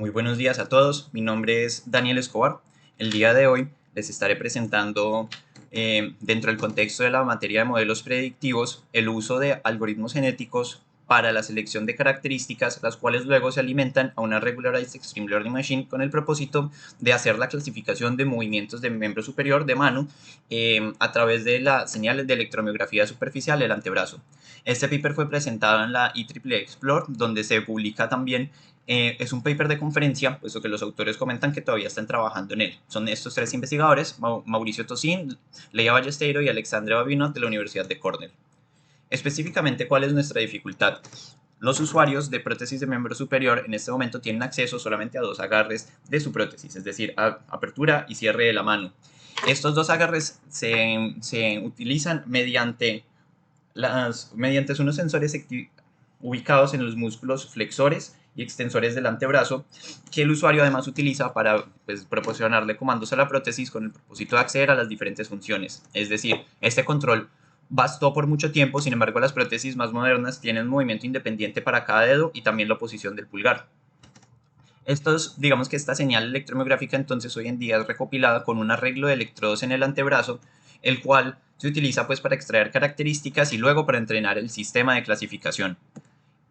Muy buenos días a todos, mi nombre es Daniel Escobar. El día de hoy les estaré presentando, dentro del contexto de la materia de modelos predictivos, el uso de algoritmos genéticos para la selección de características, las cuales luego se alimentan a una Regularized Extreme Learning Machine con el propósito de hacer la clasificación de movimientos de miembro superior de mano a través de las señales de electromiografía superficial del antebrazo. Este paper fue presentado en la IEEE Explore, donde se publica también. Es un paper de conferencia, puesto que los autores comentan que todavía están trabajando en él. Son estos tres investigadores, Mauricio Tosin, Leia Ballesteiro y Alexandre Babinot de la Universidad de Cornell. Específicamente, ¿cuál es nuestra dificultad? Los usuarios de prótesis de miembro superior en este momento tienen acceso solamente a dos agarres de su prótesis, es decir, a apertura y cierre de la mano. Estos dos agarres se utilizan mediante unos sensores ubicados en los músculos flexores y extensores del antebrazo, que el usuario además utiliza para proporcionarle comandos a la prótesis con el propósito de acceder a las diferentes funciones. Es decir, este control bastó por mucho tiempo, sin embargo las prótesis más modernas tienen un movimiento independiente para cada dedo y también la posición del pulgar. Digamos que esta señal electromiográfica entonces hoy en día es recopilada con un arreglo de electrodos en el antebrazo, el cual se utiliza pues para extraer características y luego para entrenar el sistema de clasificación.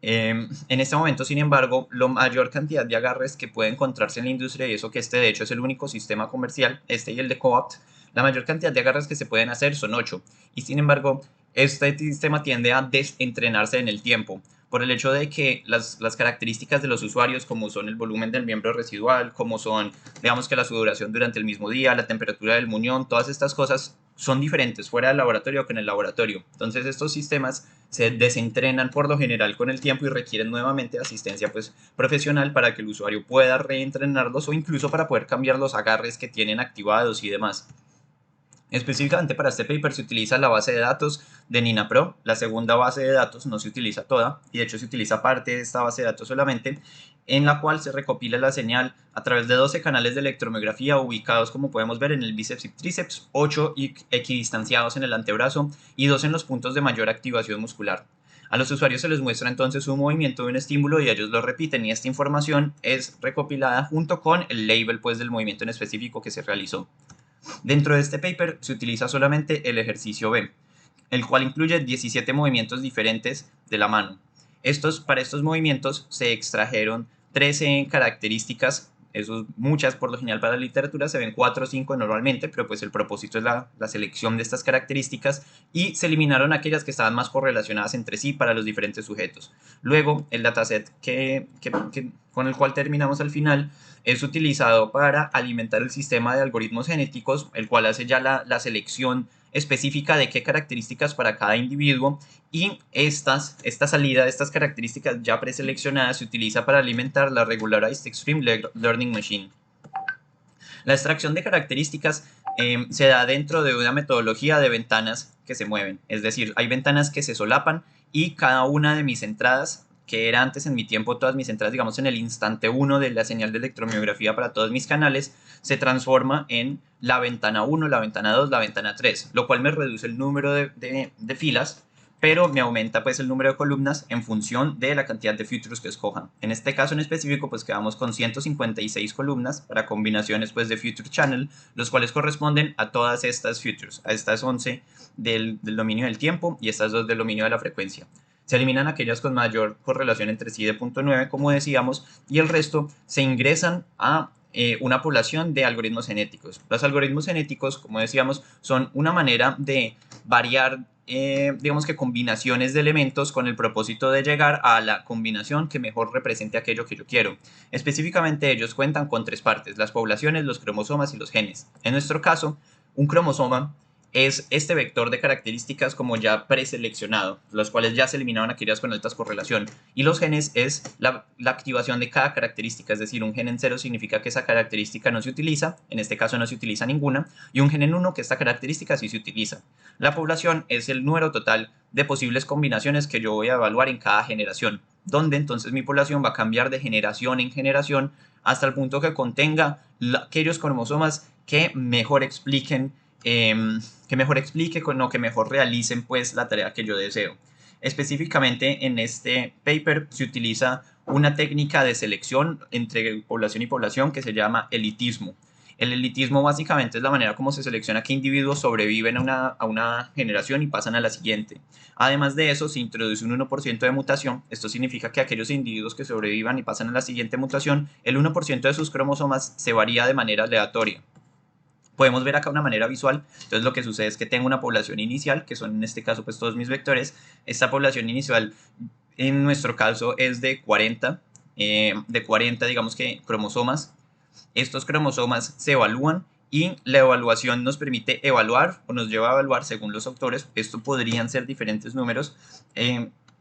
En este momento, sin embargo, la mayor cantidad de agarres que puede encontrarse en la industria, y eso que este de hecho es el único sistema comercial, este y el de Coopt, la mayor cantidad de agarres que se pueden hacer son 8, y sin embargo, este sistema tiende a desentrenarse en el tiempo, por el hecho de que las características de los usuarios, como son el volumen del miembro residual, como son, digamos que la sudoración durante el mismo día, la temperatura del muñón, todas estas cosas son diferentes fuera del laboratorio que en el laboratorio. Entonces estos sistemas se desentrenan por lo general con el tiempo y requieren nuevamente asistencia pues, profesional para que el usuario pueda reentrenarlos o incluso para poder cambiar los agarres que tienen activados y demás. Específicamente para este paper se utiliza la base de datos de NinaPro. La segunda base de datos no se utiliza toda, y de hecho se utiliza parte de esta base de datos solamente, en la cual se recopila la señal a través de 12 canales de electromiografía ubicados, como podemos ver, en el bíceps y tríceps, 8 equidistanciados en el antebrazo y 2 en los puntos de mayor activación muscular. A los usuarios se les muestra entonces un movimiento de un estímulo y ellos lo repiten, y esta información es recopilada junto con el label pues, del movimiento en específico que se realizó. Dentro de este paper se utiliza solamente el ejercicio B, el cual incluye 17 movimientos diferentes de la mano. Para estos movimientos se extrajeron 13 características, muchas por lo general para la literatura, se ven 4 o 5 normalmente, pero pues el propósito es la selección de estas características, y se eliminaron aquellas que estaban más correlacionadas entre sí para los diferentes sujetos. Luego, el dataset con el cual terminamos al final es utilizado para alimentar el sistema de algoritmos genéticos, el cual hace ya la selección específica de qué características para cada individuo, y esta salida de estas características ya preseleccionadas se utiliza para alimentar la Regularized Extreme Learning Machine. La extracción de características se da dentro de una metodología de ventanas que se mueven, es decir, hay ventanas que se solapan y cada una de mis entradas, que era antes en mi tiempo todas mis entradas, digamos en el instante 1 de la señal de electromiografía para todos mis canales, se transforma en la ventana 1, la ventana 2, la ventana 3, lo cual me reduce el número de filas, pero me aumenta pues el número de columnas en función de la cantidad de futures que escojan. En este caso en específico pues quedamos con 156 columnas para combinaciones pues de future channel, los cuales corresponden a todas estas futures, a estas 11 del dominio del tiempo y estas 2 del dominio de la frecuencia. Se eliminan aquellas con mayor correlación entre sí de 0.9, como decíamos, y el resto se ingresan a una población de algoritmos genéticos. Los algoritmos genéticos, como decíamos, son una manera de variar, digamos que combinaciones de elementos con el propósito de llegar a la combinación que mejor represente aquello que yo quiero. Específicamente ellos cuentan con 3 partes: las poblaciones, los cromosomas y los genes. En nuestro caso, un cromosoma es este vector de características como ya preseleccionado, los cuales ya se eliminaron aquellas con altas correlación, y los genes es la activación de cada característica, es decir, un gen en 0 significa que esa característica no se utiliza, en este caso no se utiliza ninguna, y un gen en 1 que esta característica sí se utiliza. La población es el número total de posibles combinaciones que yo voy a evaluar en cada generación, donde entonces mi población va a cambiar de generación en generación hasta el punto que contenga aquellos cromosomas que mejor expliquen, que mejor realicen pues la tarea que yo deseo. Específicamente en este paper se utiliza una técnica de selección entre población y población que se llama elitismo. El elitismo básicamente es la manera como se selecciona qué individuos sobreviven a una generación y pasan a la siguiente. Además de eso, se introduce un 1% de mutación. Esto significa que aquellos individuos que sobrevivan y pasan a la siguiente mutación, el 1% de sus cromosomas se varía de manera aleatoria. Podemos ver acá una manera visual. Entonces lo que sucede es que tengo una población inicial, que son en este caso pues todos mis vectores. Esta población inicial en nuestro caso es de 40 digamos que cromosomas. Estos cromosomas se evalúan y la evaluación nos permite evaluar o nos lleva a evaluar según los autores, esto podrían ser diferentes números,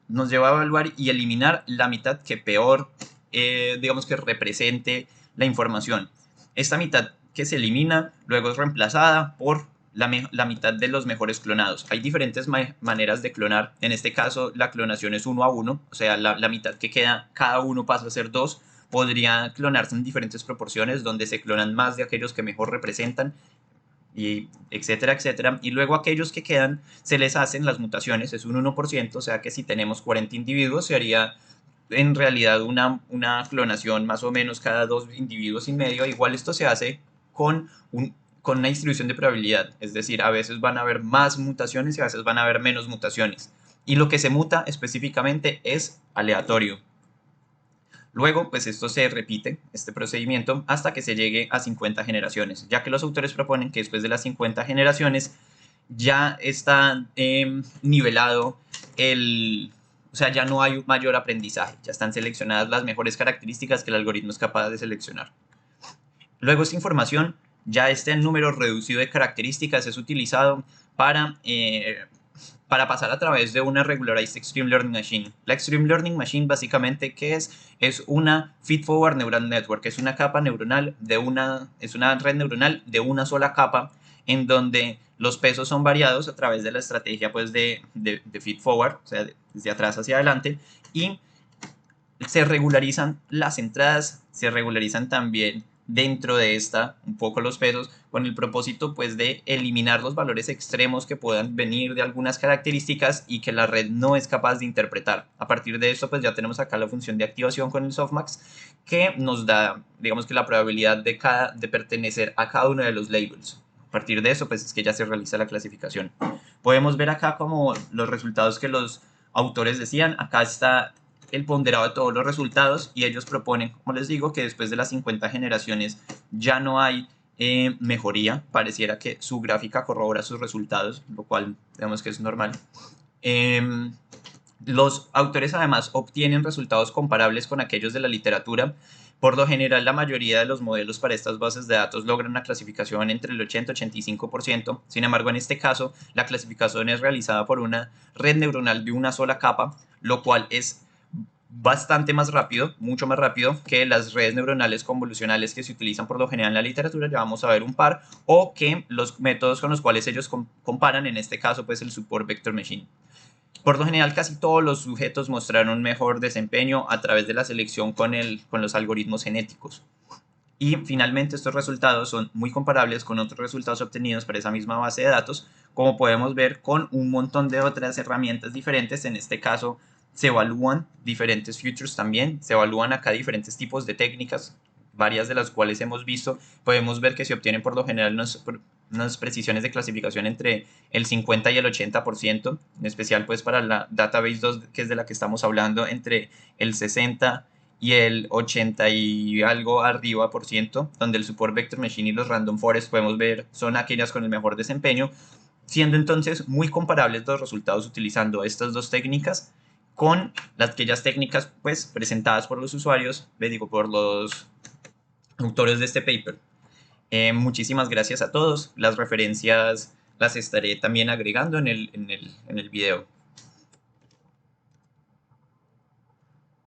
nos lleva a evaluar y eliminar la mitad que peor, digamos que represente la información. Esta mitad que se elimina luego es reemplazada por la mitad de los mejores clonados. Hay diferentes maneras de clonar. En este caso, la clonación es 1 a 1, o sea, la mitad que queda, cada uno pasa a ser 2. Podría clonarse en diferentes proporciones, donde se clonan más de aquellos que mejor representan, y etcétera, etcétera. Y luego aquellos que quedan, se les hacen las mutaciones, es un 1%, o sea que si tenemos 40 individuos, se haría en realidad una clonación más o menos cada 2 individuos y medio. Igual esto se hace con con una distribución de probabilidad, es decir, a veces van a haber más mutaciones y a veces van a haber menos mutaciones. Y lo que se muta específicamente es aleatorio. Luego, pues esto se repite, este procedimiento, hasta que se llegue a 50 generaciones, ya que los autores proponen que después de las 50 generaciones ya está nivelado o sea, ya no hay mayor aprendizaje, ya están seleccionadas las mejores características que el algoritmo es capaz de seleccionar. Luego esta información, ya este número reducido de características es utilizado para pasar a través de una Regularized Extreme Learning Machine. La Extreme Learning Machine básicamente, ¿qué es? Es una Feed-Forward Neural Network, es una capa neuronal es una red neuronal de una sola capa, en donde los pesos son variados a través de la estrategia pues, de feed-forward, o sea, desde atrás hacia adelante, y se regularizan las entradas, se regularizan también dentro de esta un poco los pesos, con el propósito pues de eliminar los valores extremos que puedan venir de algunas características y que la red no es capaz de interpretar. A partir de esto pues ya tenemos acá la función de activación con el softmax, que nos da, digamos que la probabilidad de pertenecer a cada uno de los labels. A partir de eso pues es que ya se realiza la clasificación. Podemos ver acá como los resultados que los autores decían. Acá está el ponderado de todos los resultados y ellos proponen, como les digo, que después de las 50 generaciones ya no hay mejoría. Pareciera que su gráfica corrobora sus resultados, lo cual digamos que es normal. Los autores además obtienen resultados comparables con aquellos de la literatura. Por lo general, la mayoría de los modelos para estas bases de datos logran una clasificación entre el 80 y 85%. Sin embargo, en este caso, la clasificación es realizada por una red neuronal de una sola capa, lo cual es bastante más rápido, mucho más rápido que las redes neuronales convolucionales que se utilizan por lo general en la literatura, ya vamos a ver un par, o que los métodos con los cuales ellos comparan, en este caso pues el Support Vector Machine. Por lo general casi todos los sujetos mostraron un mejor desempeño a través de la selección con los algoritmos genéticos. Y finalmente estos resultados son muy comparables con otros resultados obtenidos por esa misma base de datos, como podemos ver con un montón de otras herramientas diferentes. En este caso se evalúan diferentes futures también, se evalúan acá diferentes tipos de técnicas, varias de las cuales hemos visto. Podemos ver que se obtienen por lo general unas precisiones de clasificación entre el 50 y el 80%, en especial pues para la Database 2, que es de la que estamos hablando, entre el 60 y el 80 y algo arriba por ciento, donde el Support Vector Machine y los Random Forest podemos ver son aquellas con el mejor desempeño, siendo entonces muy comparables los resultados utilizando estas dos técnicas con aquellas técnicas pues presentadas por los usuarios, digo, por los autores de este paper. Muchísimas gracias a todos. Las referencias las estaré también agregando en el video.